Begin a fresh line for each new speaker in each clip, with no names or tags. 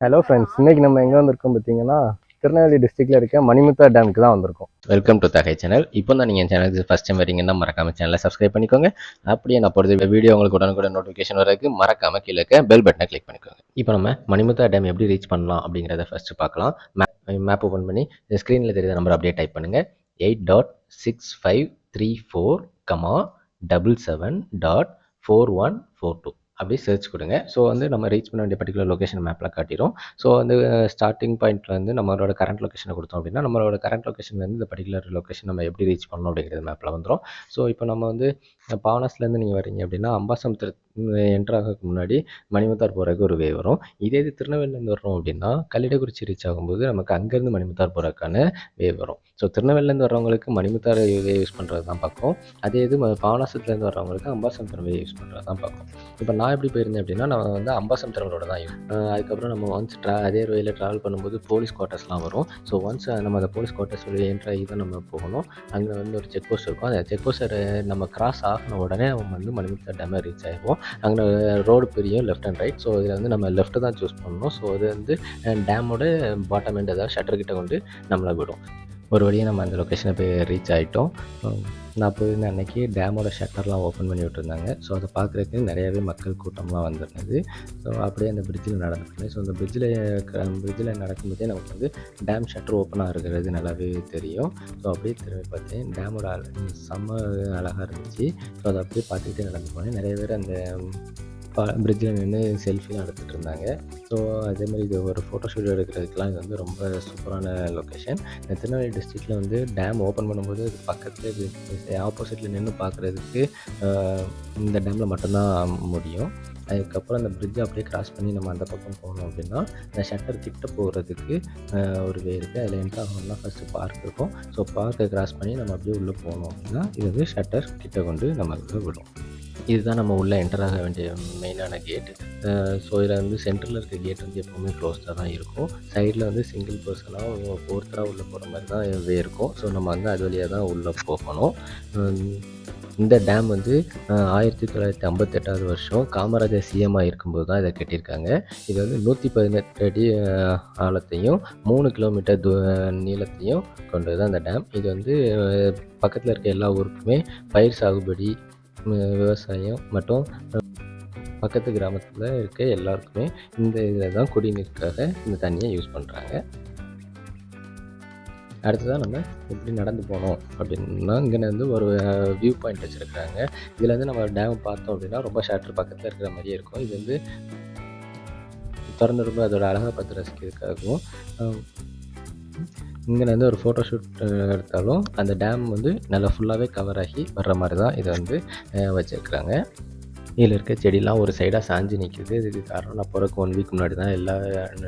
Hello friends, இன்னைக்கு நம்ம எங்கே வந்திருக்கோம் பார்த்தீங்கன்னா திருநெல்வேலி டிஸ்ட்ரிக்டில் இருக்க மணிமுத்தார் டேமுக்கு தான் வந்திருக்கோம்.
வெல்கம் டு தகை சேனல். இப்போ தான் நீங்கள் சேனலுக்கு ஃபஸ்ட் டைம் வரீங்கன்னா மறக்காம சேனலை சப்ஸ்கிரைப் பண்ணிக்கோங்க. அப்படியே நான் போடுற வீடியோ உங்களுக்கு உடனுக்குடன் நோட்டிஃபிகேஷன் வரதுக்கு மறக்காம கீழே இருக்க பெல் பட்டனை கிளிக் பண்ணிக்கோங்க. இப்போ நம்ம மணிமுத்தார் டேம் எப்படி ரீச் பண்ணலாம் அப்படிங்கிறத ஃபஸ்ட்டு பார்க்கலாம். மேப் ஓப்பன் பண்ணி ஸ்க்ரீனில் தெரியுற நம்பர் அப்படியே டைப் பண்ணுங்கள். 8.6534, அப்படி சர்ச் கொடுங்க. ஸோ வந்து நம்ம ரீச் பண்ண வேண்டிய பர்டிகுலர் லொக்கேஷன் மேப்பில் காட்டிடும். ஸோ வந்து ஸ்டார்டிங் பாயிண்ட்டில் வந்து நம்மளோட கரண்ட் லொக்கேஷனை கொடுத்தோம் அப்படின்னா நம்மளோட கரண்ட் லொக்கேஷன்லேருந்து இந்த பர்டிகுலர் லொக்கேஷன் நம்ம எப்படி ரீச் பண்ணணும் அப்படிங்கிறது மேப்பில் வந்துடும். ஸோ இப்போ நம்ம வந்து பாவனாஸ்லேருந்து நீங்கள் வரீங்க அப்படின்னா அம்பாசமுத்திரம் என்ட்ரு ஆகிறதுக்கு முன்னாடி மணிமுத்தார் போகிறதுக்கு ஒரு வே வரும். இது திருநெல்வேலியிலேருந்து வர்றோம் அப்படின்னா கல்லிடக்குறிச்சி ரீச் ஆகும்போது நமக்கு அங்கேருந்து மணிமுத்தார் போகிறதுக்கான வே வரும். ஸோ திருநெல்வேலியிலேருந்து வர்றவங்களுக்கு மணிமுத்தார் வே யூஸ் பண்ணுறது தான் பார்க்கும். அதே இது பாவனாசத்துலேருந்து வர்றவங்களுக்கு அம்பாசமுத்திரம் வே யூஸ் பண்ணுறது தான் பார்க்கும். இப்போ நான் எப்படி போயிருந்தேன் அப்படின்னா நான் வந்து அம்பாசமுத்திரம் ரோட தான் அதுக்கப்புறம் நம்ம ஒன்ஸ் அதே வேயில் ட்ராவல் பண்ணும்போது போலீஸ் குவார்ட்டர்ஸ்லாம் வரும். ஸோ ஒன்ஸ் நம்ம அந்த போலீஸ் குவார்ட்டர்ஸ் என்ட்ரு ஆகி தான் நம்ம போகணும். அங்கே வந்து ஒரு செக் போஸ்ட் இருக்கும். அந்த செக் போஸ்ட்டை நம்ம கிராஸ் ஆகின உடனே நம்ம வந்து மணிமுத்தார் டேமை ரீச் ஆகிடுவோம். அங்கே ரோடு பிரியும் லெஃப்ட் அண்ட் ரைட். ஸோ இதில் வந்து நம்ம லெஃப்ட்டு தான் சூஸ் பண்ணணும். ஸோ அது வந்து டேமோட பாட்டம் எண்ட் ஏதாவது ஷட்டர் கிட்ட கொண்டு நம்மளை விடும். ஒரு வழியாக நம்ம அந்த லொக்கேஷனை போய் ரீச் ஆகிட்டோம். நான் போயிருந்த அன்றைக்கி டேமோட ஷட்டர்லாம் ஓப்பன் பண்ணி விட்டுருந்தாங்க. ஸோ அதை பார்க்குறதுக்கு நிறையாவே மக்கள் கூட்டம்லாம் வந்துருந்தது. ஸோ அப்படியே அந்த பிரிட்ஜில் நடந்துருந்தேன். ஸோ அந்த பிரிட்ஜில் நடக்கும்போதே நமக்கு வந்து டேம் ஷட்டர் ஓப்பனாக இருக்கிறது நல்லாவே தெரியும். ஸோ அப்படியே திரும்பி பார்த்தேன். டேமோட செம்ம அழகாக இருந்துச்சு. ஸோ அதை அப்படியே பார்த்துக்கிட்டே நடந்து போனேன். நிறைய பேர் அந்த பிரிட்ஜில் நின்று செல்ஃபிலாம் எடுத்துகிட்டு இருந்தாங்க. ஸோ அதேமாதிரி இது ஒரு ஃபோட்டோ ஷூட் எடுக்கிறதுக்கெலாம் இது வந்து ரொம்ப சூப்பரான லொக்கேஷன். திருநெல்வேலி டிஸ்ட்ரிக்டில் வந்து டேம் ஓப்பன் பண்ணும்போது அது பக்கத்தில் ஆப்போசிட்டில் நின்று பார்க்குறதுக்கு இந்த டேமில் மட்டும்தான் முடியும். அதுக்கப்புறம் அந்த பிரிட்ஜை அப்படியே கிராஸ் பண்ணி நம்ம அந்த பக்கம் போகணும் அப்படின்னா அந்த ஷட்டர் கிட்ட போகிறதுக்கு ஒரு வே இருக்குது. அதில் என்ட்ரு ஆகணும்னா ஃபஸ்ட்டு பார்க் இருக்கும். ஸோ பார்க்கை கிராஸ் பண்ணி நம்ம அப்படியே உள்ளே போகணும் அப்படின்னா இது வந்து ஷட்டர் கிட்ட கொண்டு நம்ம உள்ளே விடும். இதுதான் நம்ம உள்ளே என்டர் ஆக வேண்டிய மெயினான கேட்டு. ஸோ இதில் வந்து சென்டரில் இருக்க கேட் வந்து எப்போவுமே க்ளோஸ்டாக தான் இருக்கும். சைடில் வந்து சிங்கிள் பர்சனாக ஒருத்தராக உள்ளே போகிற மாதிரி தான் வே இருக்கும். ஸோ நம்ம வந்து அது வழியாக தான் உள்ளே போகணும். இந்த டேம் வந்து 1958 வருஷம் காமராஜர் சிஎம்மாக இருக்கும்போது தான் இதை கட்டியிருக்காங்க. இது வந்து 118 அடி ஆழத்தையும் 3 கிலோமீட்டர் நீளத்தையும் கொண்டது தான் இந்த டேம். இது வந்து பக்கத்தில் இருக்க எல்லா ஊருக்குமே பயிர் சாகுபடி, விவசாயம் மற்றும் பக்கத்து கிராமத்தில் இருக்க எல்லாருக்குமே இந்த இதில் தான் குடிநீருக்காக இந்த தண்ணியை யூஸ் பண்ணுறாங்க. அடுத்ததான் நம்ம எப்படி நடந்து போனோம் அப்படின்னா இங்கேருந்து ஒரு வியூ பாயிண்ட் வச்சுருக்காங்க. இதில் வந்து நம்ம டேம் பார்த்தோம் அப்படின்னா ரொம்ப ஷட்டர் பக்கத்தில் இருக்கிற மாதிரியே இருக்கும். இது வந்து திறந்து ரொம்ப அதோட அழகாக பார்த்து ரசிக்கிறதுக்காகவும் இங்கேருந்து ஒரு ஃபோட்டோ ஷூட் எடுத்தாலும் அந்த டேம் வந்து நல்லா ஃபுல்லாகவே கவர் ஆகி வர்ற மாதிரி தான் இதை வந்து வச்சுருக்குறாங்க. இதில் இருக்க செடிலாம் ஒரு சைடாக சாஞ்சு நிற்கிது. இதுக்கு காரணம் நான் போகிறக்கு 1 வீக் முன்னாடி தான் எல்லா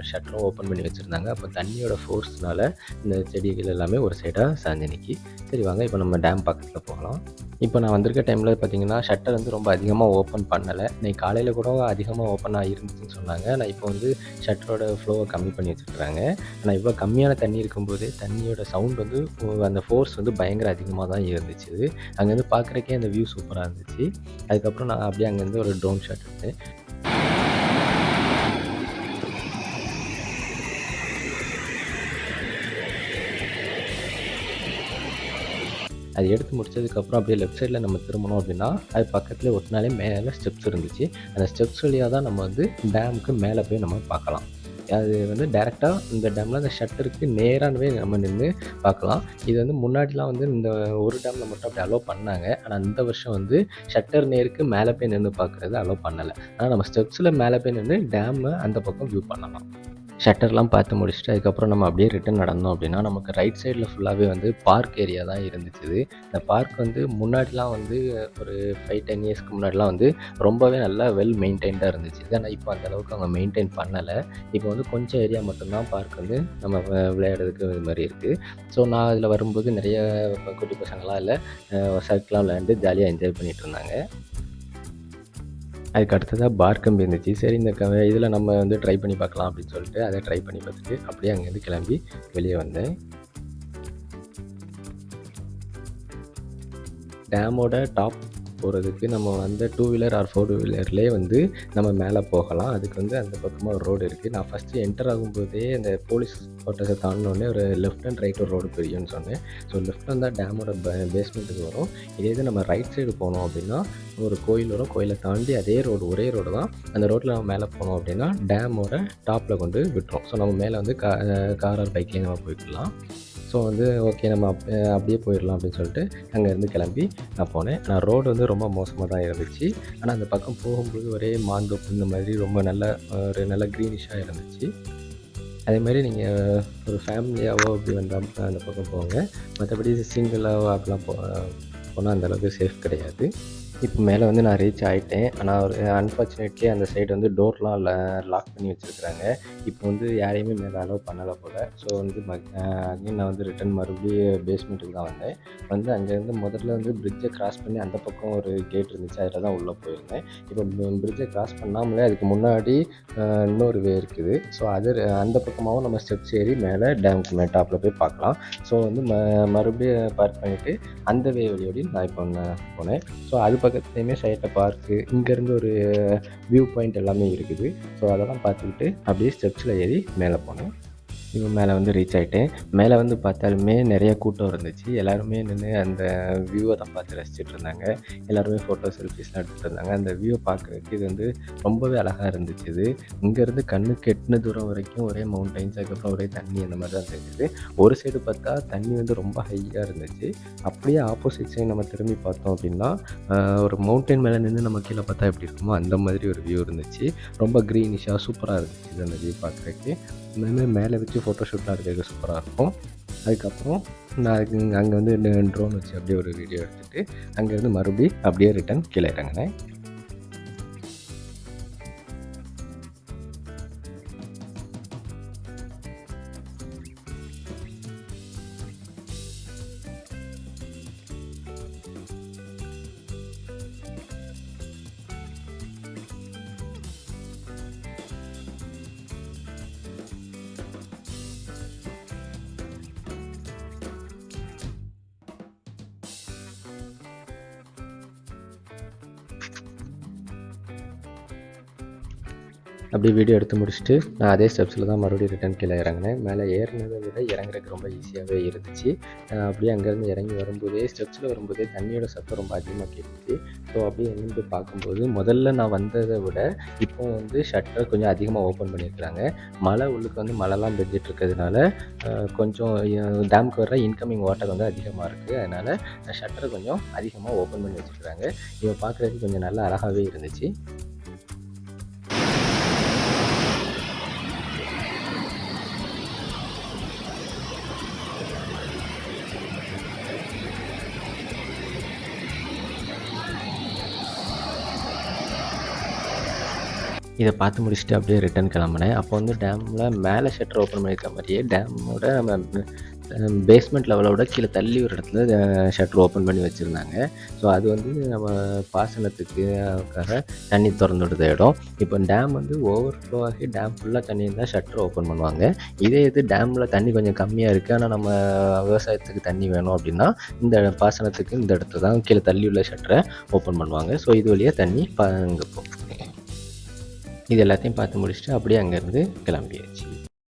ஷட்டரும் ஓப்பன் பண்ணி வச்சுருந்தாங்க. அப்போ தண்ணியோட ஃபோர்ஸ்னால் இந்த செடிகள் எல்லாமே ஒரு சைடாக சாஞ்சு நிற்கி. சரி வாங்க இப்போ நம்ம டேம் பக்கத்தில் போகலாம். இப்போ நான் வந்திருக்க டைமில் பார்த்திங்கன்னா ஷட்டர் வந்து ரொம்ப அதிகமாக ஓப்பன் பண்ணலை. இன்னைக்கு காலையில் கூட அதிகமாக ஓப்பனாக இருந்துச்சுன்னு சொன்னாங்க. ஆனால் இப்போ வந்து ஷட்டரோட ஃப்ளோவை கம்மி பண்ணி வச்சுருக்குறாங்க. ஆனால் இவ்வளோ கம்மியான தண்ணி இருக்கும்போது தண்ணியோட சவுண்ட் வந்து அந்த ஃபோர்ஸ் வந்து பயங்கர அதிகமாக தான் இருந்துச்சு. அங்கேருந்து பார்க்குறக்கே அந்த வியூ சூப்பராக இருந்துச்சு. அதுக்கப்புறம் நான் அப்படியே அங்கேருந்து ஒரு ட்ரோன் ஷாட் எடுத்தேன். அது எடுத்து முடிச்சதுக்கப்புறம் அப்படியே லெஃப்ட் சைடில் நம்ம திரும்பணும் அப்படின்னா அது பக்கத்தில் ஒட்டினாலே மேலே ஸ்டெப்ஸ் இருந்துச்சு. அந்த ஸ்டெப்ஸ் வழியாக தான் நம்ம வந்து டேமுக்கு மேலே போய் நம்ம பார்க்கலாம். அது வந்து டேரெக்டாக இந்த டேமில் அந்த ஷட்டருக்கு நேராகவே நம்ம நின்று பார்க்கலாம். இது வந்து முன்னாடிலாம் வந்து இந்த ஒரு டேமில் மட்டும் அப்படி அலோவ் பண்ணாங்க. ஆனால் இந்த வருஷம் வந்து ஷட்டர் நேருக்கு மேலே போய் நின்று பார்க்குறது அலோவ் பண்ணலை. ஆனால் நம்ம ஸ்டெப்ஸில் மேலே போய் நின்று டேமை அந்த பக்கம் வியூ பண்ணலாம். ஷட்டர்லாம் பார்த்து முடிச்சுட்டு அதுக்கப்புறம் நம்ம அப்படியே ரிட்டன் நடந்தோம் அப்படின்னா நமக்கு ரைட் சைடில் ஃபுல்லாகவே வந்து பார்க் ஏரியா தான் இருந்துச்சு. இந்த பார்க் வந்து முன்னாடிலாம் வந்து ஒரு 5-10 இயர்ஸ்க்கு முன்னாடிலாம் வந்து ரொம்பவே நல்லா வெல் மெயின்டைன்டாக இருந்துச்சு. ஆனால் இப்போ அந்தளவுக்கு அவங்க மெயின்டைன் பண்ணலை. இப்போ வந்து கொஞ்சம் ஏரியா மட்டும்தான் பார்க் வந்து நம்ம விளையாடுறதுக்கு இது மாதிரி இருக்குது. ஸோ நான் அதில் வரும்போது நிறைய குட்டி பசங்களாம் இல்லை சர்க்கிளாக விளையாண்டு ஜாலியாக என்ஜாய் பண்ணிகிட்டு இருந்தாங்க. அதுக்கு அடுத்ததாக பார் கம்பி இருந்துச்சு. சரி இந்த இதில் நம்ம வந்து ட்ரை பண்ணி பார்க்கலாம் அப்படின்னு சொல்லிட்டு அதை ட்ரை பண்ணி பார்த்துட்டு அப்படியே அங்கேருந்து கிளம்பி வெளியே வந்தேன். டேமோட டாப் போகிறதுக்கு நம்ம வந்து 2 வீலர் ஆர் 4 வீலர்லேயே வந்து நம்ம மேலே போகலாம். அதுக்கு வந்து அந்த பக்கமாக ஒரு ரோடு இருக்குது. நான் ஃபஸ்ட்டு என்டர் ஆகும்போதே அந்த போலீஸ் குவார்ட்டர்ஸை தாண்டினோடனே ஒரு லெஃப்ட் அண்ட் ரைட் ஒரு ரோடு பிரியும்னு சொன்னேன். ஸோ லெஃப்ட் வந்தால் டேமோட பேஸ்மெண்ட்டுக்கு வரும். இதே இது நம்ம ரைட் சைடு போனோம் அப்படின்னா ஒரு கோயில் வரும். கோயிலை தாண்டி அதே ரோடு, ஒரே ரோடு தான். அந்த ரோட்டில் நம்ம மேலே போனோம் அப்படின்னா டேமோட டாப்பில் கொண்டு விட்டுரும். ஸோ நம்ம மேலே வந்து கார் ஆர் பைக்லேயே நம்ம போய்க்கலாம். ஸோ வந்து ஓகே நம்ம அப்படியே போயிடலாம் அப்படின்னு சொல்லிட்டு அங்கேருந்து கிளம்பி நான் போனேன். நான் ரோடு வந்து ரொம்ப மோசமாக தான் இருந்துச்சு. ஆனால் அந்த பக்கம் போகும்போது ஒரே மாந்தோப்பு இந்த மாதிரி ரொம்ப ஒரு நல்ல க்ரீனிஷாக இருந்துச்சு. அதேமாதிரி நீங்கள் ஒரு ஃபேமிலியாவோ அப்படி வந்தால் அந்த பக்கம் போங்க. மற்றபடி சிங்கிளாவோ அப்படிலாம் போனால் அந்தளவுக்கு சேஃப் கிடையாது. இப்போ மேலே வந்து நான் ரீச் ஆகிட்டேன். ஆனால் ஒரு அன்ஃபார்ச்சுனேட்லி அந்த சைடு வந்து டோர்லாம் லாக் பண்ணி வச்சுருக்குறாங்க. இப்போ வந்து யாரையுமே மேலே அலோவ் பண்ணலை போல். ஸோ வந்து அகைன் நான் வந்து ரிட்டன் மறுபடியும் பேஸ்மெண்ட்டுக்கு தான் வந்தேன். வந்து அங்கேருந்து முதல்ல வந்து பிரிட்ஜை கிராஸ் பண்ணி அந்த பக்கம் ஒரு கேட் இருந்துச்சு, அதில் தான் உள்ளே போயிருந்தேன். இப்போ பிரிட்ஜை கிராஸ் பண்ணாமலே அதுக்கு முன்னாடி இன்னொரு வே இருக்குது. ஸோ அந்த பக்கமாகவும் நம்ம ஸ்டெப்ஸ் ஏறி மேலே டேமுக்கு டாப்பில் போய் பார்க்கலாம். ஸோ வந்து மறுபடியும் பார்க் பண்ணிவிட்டு அந்த வே வழியோடி நான் இப்போ போனேன். ஸோ அது பக்கத்துலேயுமே சைட்டில் பார்க்கு, இங்கேருந்து ஒரு வியூ பாயிண்ட் எல்லாமே இருக்குது. ஸோ அதெல்லாம் பார்த்துக்கிட்டு அப்படியே ஸ்டெப்ஸில் ஏறி மேலே போனேன். இப்போ மேலே வந்து ரீச் ஆகிட்டேன். மேலே வந்து பார்த்தாலுமே நிறைய கூட்டம் இருந்துச்சு. எல்லாருமே நின்று அந்த வியூவை தான் பார்த்து ரசிச்சுட்டு இருந்தாங்க. எல்லாருமே ஃபோட்டோ செல்ஃபிஸ்லாம் எடுத்துகிட்டு இருந்தாங்க. அந்த வியூவை பார்க்குறதுக்கு இது வந்து ரொம்பவே அழகாக இருந்துச்சு. இது இங்கேருந்து கண்ணுக்கு எட்டின தூரம் வரைக்கும் ஒரே மவுண்டைன்ஸ், அதுக்கப்புறம் ஒரே தண்ணி அந்த மாதிரி தான் தெரிஞ்சுது. ஒரு சைடு பார்த்தா தண்ணி வந்து ரொம்ப ஹையாக இருந்துச்சு. அப்படியே ஆப்போசிட் சைடு நம்ம திரும்பி பார்த்தோம் அப்படின்னா ஒரு மவுண்டைன் மேலே நின்று நம்ம கீழே பார்த்தா எப்படி இருக்குமோ அந்த மாதிரி ஒரு வியூ இருந்துச்சு. ரொம்ப க்ரீனிஷாக சூப்பராக இருந்துச்சு அந்த வியூ பார்க்குறதுக்கு. இன்னுமே மேலே வச்சு ஃபோட்டோஷூட்லாம் எடுக்கிறது சூப்பராக இருக்கும். அதுக்கப்புறம் நான் அங்கே வந்து ட்ரோன் வச்சு அப்படியே ஒரு வீடியோ எடுத்துகிட்டு அங்கேருந்து மறுபடியும் அப்படியே ரிட்டன் கீழே இறங்கினேன். அப்படியே வீடியோ எடுத்து முடிச்சுட்டு நான் அதே ஸ்டெப்ஸில் தான் மறுபடியும் ரிட்டன் கீழே இறங்கினேன். மேலே ஏறினதை விட இறங்குறதுக்கு ரொம்ப ஈஸியாகவே இருந்துச்சு. அப்படியே அங்கேருந்து இறங்கி வரும்போதே ஸ்டெப்ஸில் வரும்போதே தண்ணியோட சத்தம் ரொம்ப அதிகமாக கேட்டுச்சு. ஸோ அப்படியே என்னென்னு பார்க்கும்போது முதல்ல நான் வந்ததை விட இப்போ வந்து ஷட்டர் கொஞ்சம் அதிகமாக ஓப்பன் பண்ணியிருக்கிறாங்க. மழை உள்ளுக்கு வந்து மழைலாம் பெஞ்சிட்டு இருக்கிறதுனால கொஞ்சம் டேமுக்கு வர இன்கமிங் வாட்டர் வந்து அதிகமாக இருக்குது. அதனால் ஷட்டரை கொஞ்சம் அதிகமாக ஓப்பன் பண்ணி வச்சுருக்காங்க. இதை பார்க்குறதுக்கு கொஞ்சம் நல்லா அழகாகவே இருந்துச்சு. இதை பார்த்து முடிச்சுட்டு அப்படியே ரிட்டன் கிளம்புனேன். அப்போ வந்து டேமில் மேலே ஷட்டர் ஓப்பன் பண்ணியிருக்க மாதிரியே டேமோட நம்ம பேஸ்மெண்ட் லெவலோட கீழே தள்ளி ஒரு இடத்துல ஷட்டர் ஓப்பன் பண்ணி வச்சுருந்தாங்க. ஸோ அது வந்து நம்ம பாசனத்துக்காக தண்ணி திறந்து விடுற இடம். இப்போ டேம் வந்து ஓவர்ஃப்ளோ ஆகி டேம் ஃபுல்லாக தண்ணி இருந்தால் ஷட்டர் ஓப்பன் பண்ணுவாங்க. இதே இது டேமில் தண்ணி கொஞ்சம் கம்மியாக இருக்குது, ஆனால் நம்ம விவசாயத்துக்கு தண்ணி வேணும் அப்படின்னா இந்த பாசனத்துக்கு இந்த இடத்துல தான் கீழே தள்ளி உள்ள ஷட்டரை ஓப்பன் பண்ணுவாங்க. ஸோ இது வழியாக தண்ணி அங்கே போகும். இது எல்லாத்தையும் பார்த்து முடிச்சுட்டு அப்படியே அங்கேருந்து கிளம்பியாச்சு.